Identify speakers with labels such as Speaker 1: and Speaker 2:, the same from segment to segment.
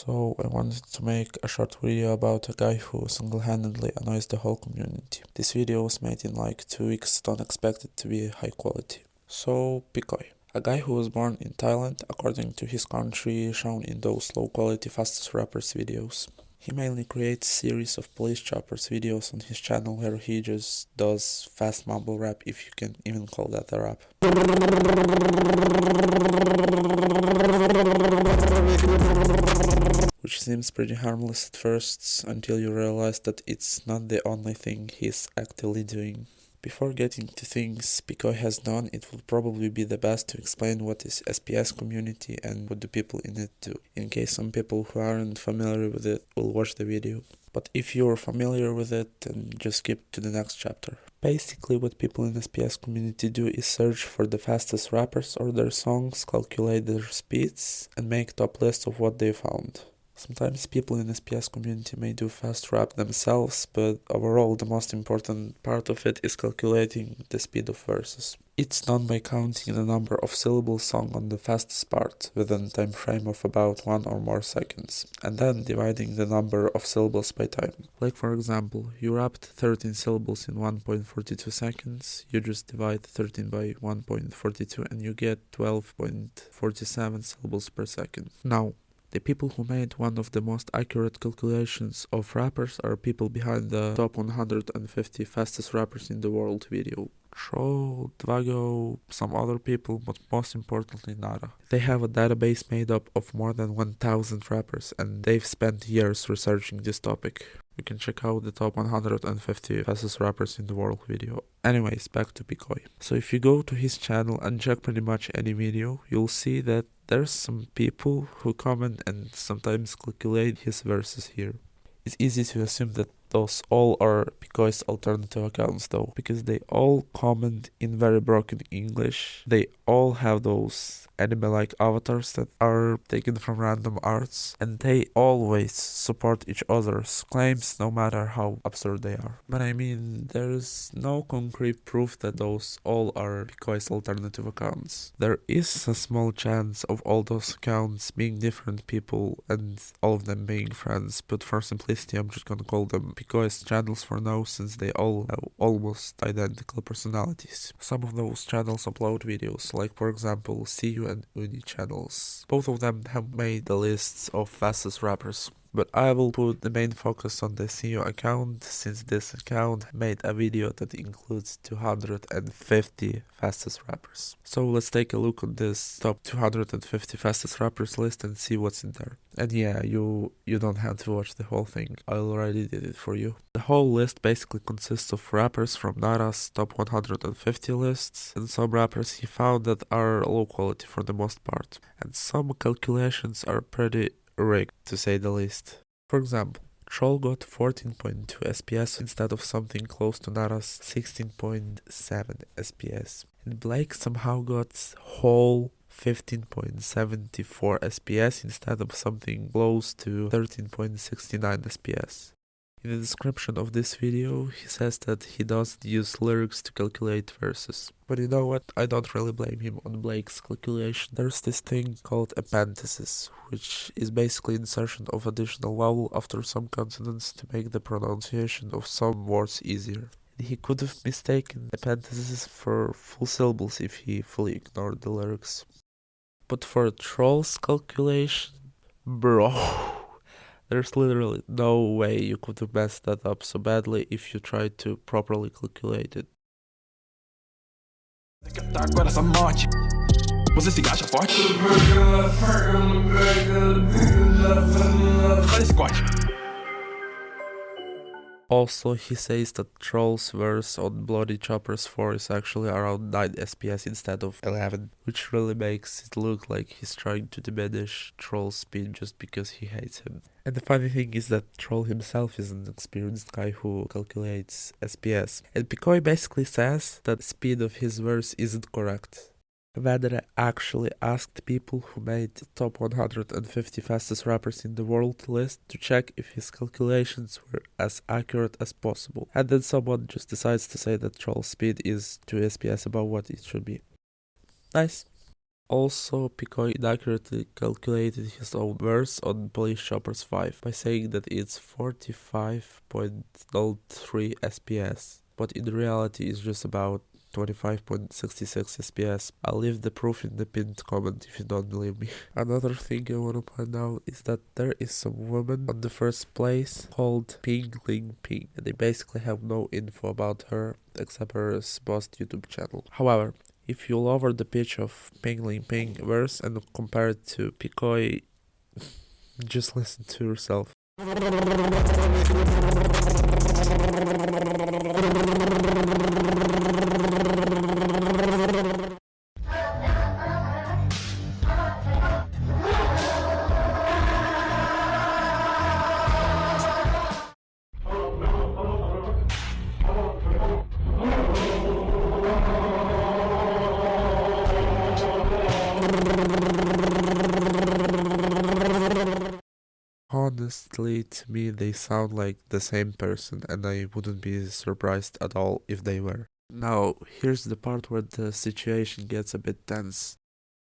Speaker 1: So I wanted to make a short video about a guy who single-handedly annoys the whole community. This video was made in like 2 weeks, don't expect it to be high quality. So, Pikoy. A guy who was born in Thailand, according to his country, shown in those low-quality fastest rappers videos. He mainly creates series of police choppers videos on his channel where he just does fast mumble rap, if you can even call that a rap. Which seems pretty harmless at first, until you realize that it's not the only thing he's actively doing. Before getting to things Pikoy has done, it would probably be the best to explain what is SPS community and what do people in it do, in case some people who aren't familiar with it will watch the video. But if you're familiar with it, then just skip to the next chapter. Basically, what people in SPS community do is search for the fastest rappers or their songs, calculate their speeds, and make top list of what they found. Sometimes people in SPS community may do fast rap themselves, but overall the most important part of it is calculating the speed of verses. It's done by counting the number of syllables sung on the fastest part within a time frame of about 1 or more seconds, and then dividing the number of syllables by time. Like for example, you rapped 13 syllables in 1.42 seconds, you just divide 13 by 1.42 and you get 12.47 syllables per second. Now, the people who made one of the most accurate calculations of rappers are people behind the top 150 fastest rappers in the world video. Troll, Dvago, some other people, but most importantly Nara. They have a database made up of more than 1000 rappers and they've spent years researching this topic. You can check out the top 150 fastest rappers in the world video. Anyways, back to Pikoy. So if you go to his channel and check pretty much any video, you'll see that there's some people who comment and sometimes calculate his verses here. It's easy to assume that those all are Pikoy's alternative accounts though, because they all comment in very broken English. They all have those anime-like avatars that are taken from random arts, and they always support each other's claims no matter how absurd they are. But I mean, there's no concrete proof that those all are Pikoy's alternative accounts. There is a small chance of all those accounts being different people and all of them being friends, but for simplicity I'm just gonna call them Pikoy's channels for now, since they all have almost identical personalities. Some of those channels upload videos, like for example CU and Uni channels. Both of them have made the lists of fastest rappers. But I will put the main focus on the CU account, since this account made a video that includes 250 fastest rappers. So let's take a look on this top 250 fastest rappers list and see what's in there. And yeah, you don't have to watch the whole thing, I already did it for you. The whole list basically consists of rappers from Nara's top 150 lists, and some rappers he found that are low quality for the most part. And some calculations are pretty rigged, to say the least. For example, Troll got 14.2 SPS instead of something close to Nara's 16.7 SPS. And Blake somehow got whole 15.74 SPS instead of something close to 13.69 SPS. In the description of this video, he says that he doesn't use lyrics to calculate verses. But you know what? I don't really blame him on Blake's calculation. There's this thing called epenthesis, which is basically insertion of additional vowel after some consonants to make the pronunciation of some words easier. He could have mistaken epenthesis for full syllables if he fully ignored the lyrics. But for Troll's calculation, bro, there's literally no way you could have messed that up so badly if you tried to properly calculate it.
Speaker 2: Agora essa morte, você se acha forte? Olha esse corte.
Speaker 1: Also, he says that Troll's verse on Bloody Choppers 4 is actually around 9 SPS instead of 11, which really makes it look like he's trying to diminish Troll's speed just because he hates him. And the funny thing is that Troll himself is an experienced guy who calculates SPS, and Pikoy basically says that the speed of his verse isn't correct. Vedere actually asked people who made the top 150 fastest rappers in the world list to check if his calculations were as accurate as possible, and then someone just decides to say that Troll's speed is 2 SPS above what it should be. Nice. Also, Picoy inaccurately calculated his own verse on Police Choppers 5 by saying that it's 45.03 SPS, but in reality it's just about 25.66 SPS. I'll leave the proof in the pinned comment if you don't believe me. Another thing I want to point out is that there is some woman on the first place called Ping Ling Ping, and they basically have no info about her except her boss YouTube channel. However, if you lower the pitch of Ping Ling Ping verse and compare it to Picoy, just listen to yourself. Honestly, to me, they sound like the same person, and I wouldn't be surprised at all if they were. Now, here's the part where the situation gets a bit tense.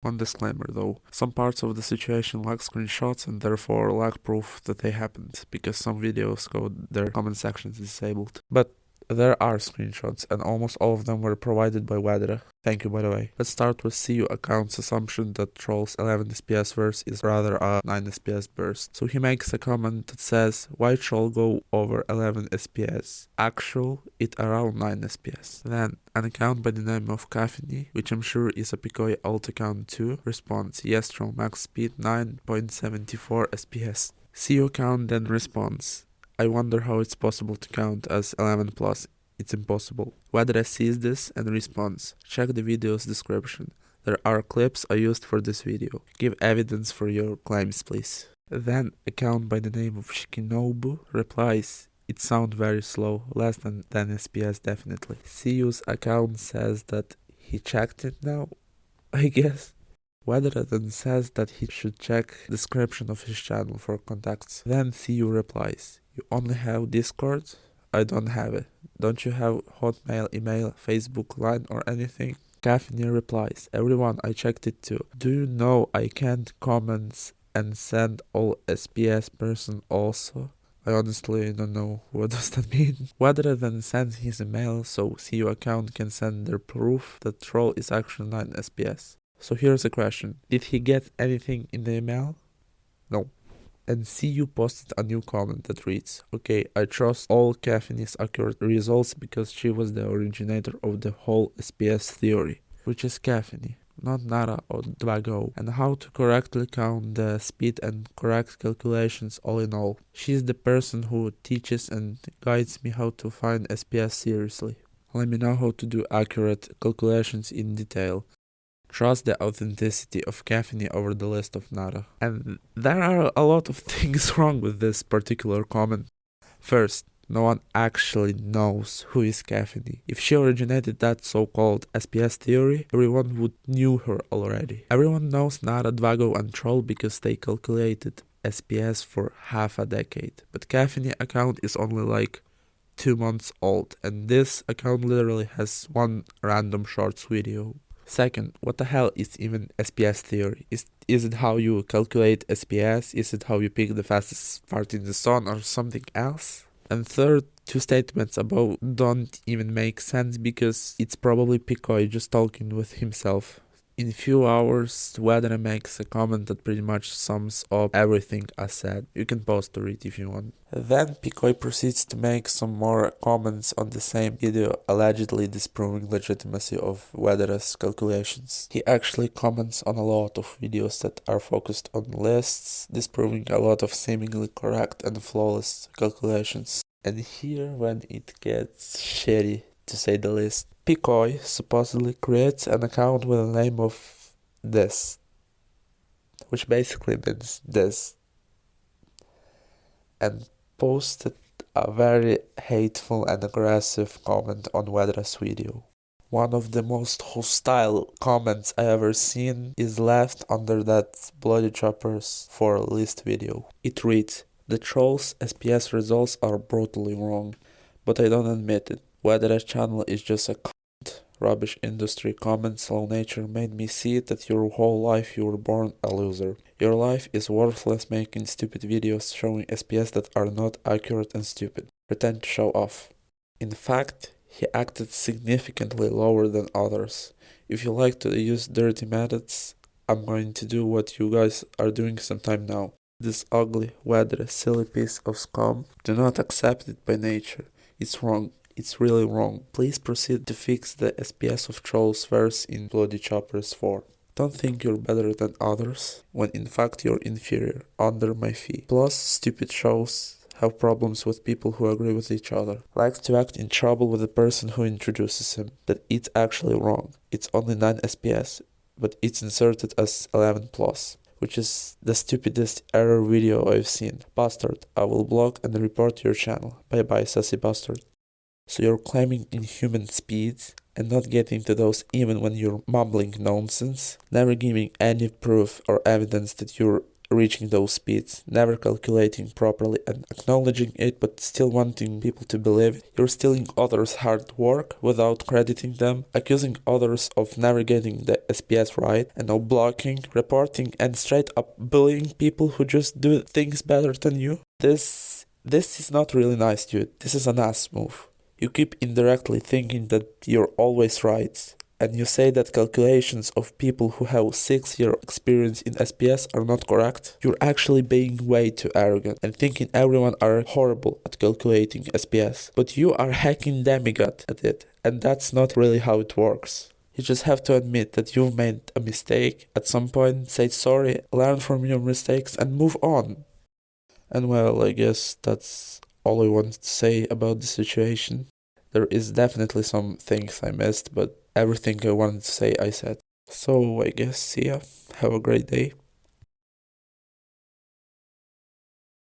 Speaker 1: One disclaimer though, some parts of the situation lack screenshots and therefore lack proof that they happened, because some videos code their comment sections disabled. But there are screenshots, and almost all of them were provided by Wedera. Thank you, by the way. Let's start with CU account's assumption that Troll's 11 SPS verse is rather a 9 SPS burst. So he makes a comment that says, why Troll go over 11 SPS? Actual, it around 9 SPS. Then, an account by the name of Caffini, which I'm sure is a Picoy alt account too, responds, yes Troll max speed 9.74 SPS. CU account then responds, I wonder how it's possible to count as 11 plus. It's impossible. Wedera sees this and responds, check the video's description. There are clips I used for this video. Give evidence for your claims, please. Then, account by the name of Shikinobu replies, it sounds very slow, less than 10 SPS definitely. CU's account says that he checked it now, I guess. Wedera then says that he should check description of his channel for contacts. Then CU replies, you only have Discord? I don't have it. Don't you have Hotmail, email, Facebook, Line or anything? Caffeine replies, everyone, I checked it too. Do you know I can't comment and send all SPS person also? I honestly don't know what does that mean. Wedera then sends his email so CU account can send their proof that Troll is actually 9 SPS. So here's a question. Did he get anything in the email? No. And CU posted a new comment that reads, okay, I trust all Caffeine's accurate results because she was the originator of the whole SPS theory, which is Caffeine, not Nara or Dwago, and how to correctly count the speed and correct calculations all in all. She's the person who teaches and guides me how to find SPS seriously. Let me know how to do accurate calculations in detail. Trust the authenticity of Caffeine over the list of Nara. And there are a lot of things wrong with this particular comment. First, no one actually knows who is Caffeine. If she originated that so-called SPS theory, everyone would knew her already. Everyone knows Nara, Dwago and Troll because they calculated SPS for half a decade. But Caffeine account is only like 2 months old, and this account literally has one random shorts video. Second, what the hell is even SPS theory? Is it how you calculate SPS? Is it how you pick the fastest fart in the sun or something else? And third, two statements above don't even make sense because it's probably Picoy just talking with himself. In a few hours, Wedera makes a comment that pretty much sums up everything I said. You can pause to read if you want. Then Picoy proceeds to make some more comments on the same video, allegedly disproving legitimacy of Wedera's calculations. He actually comments on a lot of videos that are focused on lists, disproving a lot of seemingly correct and flawless calculations. And here when it gets shitty, to say the least. Picoy supposedly creates an account with the name of this, which basically means this, and posted a very hateful and aggressive comment on Wedera's video. One of the most hostile comments I ever seen is left under that Bloody Choppers 4 list video. It reads, the Troll's SPS results are brutally wrong, but I don't admit it. Wedera's channel is just a cunt. rubbish industry comments, low nature made me see that your whole life you were born a loser. Your life is worthless making stupid videos showing SPS that are not accurate and stupid. Pretend to show off. In fact, he acted significantly lower than others. If you like to use dirty methods, I'm going to do what you guys are doing sometime now. This ugly, weather, silly piece of scum, do not accept it by nature. It's wrong. It's really wrong. Please proceed to fix the SPS of trolls verse in Bloody Choppers 4. Don't think you're better than others, when in fact you're inferior, under my fee. Plus, stupid shows have problems with people who agree with each other. Likes to act in trouble with the person who introduces him. That it's actually wrong. It's only 9 SPS, but it's inserted as 11 plus. Which is the stupidest error video I've seen. Bastard, I will block and report your channel. Bye bye, sassy bastard. So you're claiming inhuman speeds and not getting to those even when you're mumbling nonsense, never giving any proof or evidence that you're reaching those speeds, never calculating properly and acknowledging it but still wanting people to believe it. You're stealing others' hard work without crediting them, accusing others of never getting the SPS right, and now blocking, reporting and straight up bullying people who just do things better than you. This is not really nice, dude. This is an ass move. You keep indirectly thinking that you're always right, and you say that calculations of people who have 6-year experience in SPS are not correct. You're actually being way too arrogant and thinking everyone are horrible at calculating SPS, but you are hacking demigod at it, and that's not really how it works. You just have to admit that you've made a mistake at some point, say sorry, learn from your mistakes and move on. And well, I guess that's all I wanted to say about the situation. There is definitely some things I missed, but everything I wanted to say I said. So I guess see ya. Have a great day.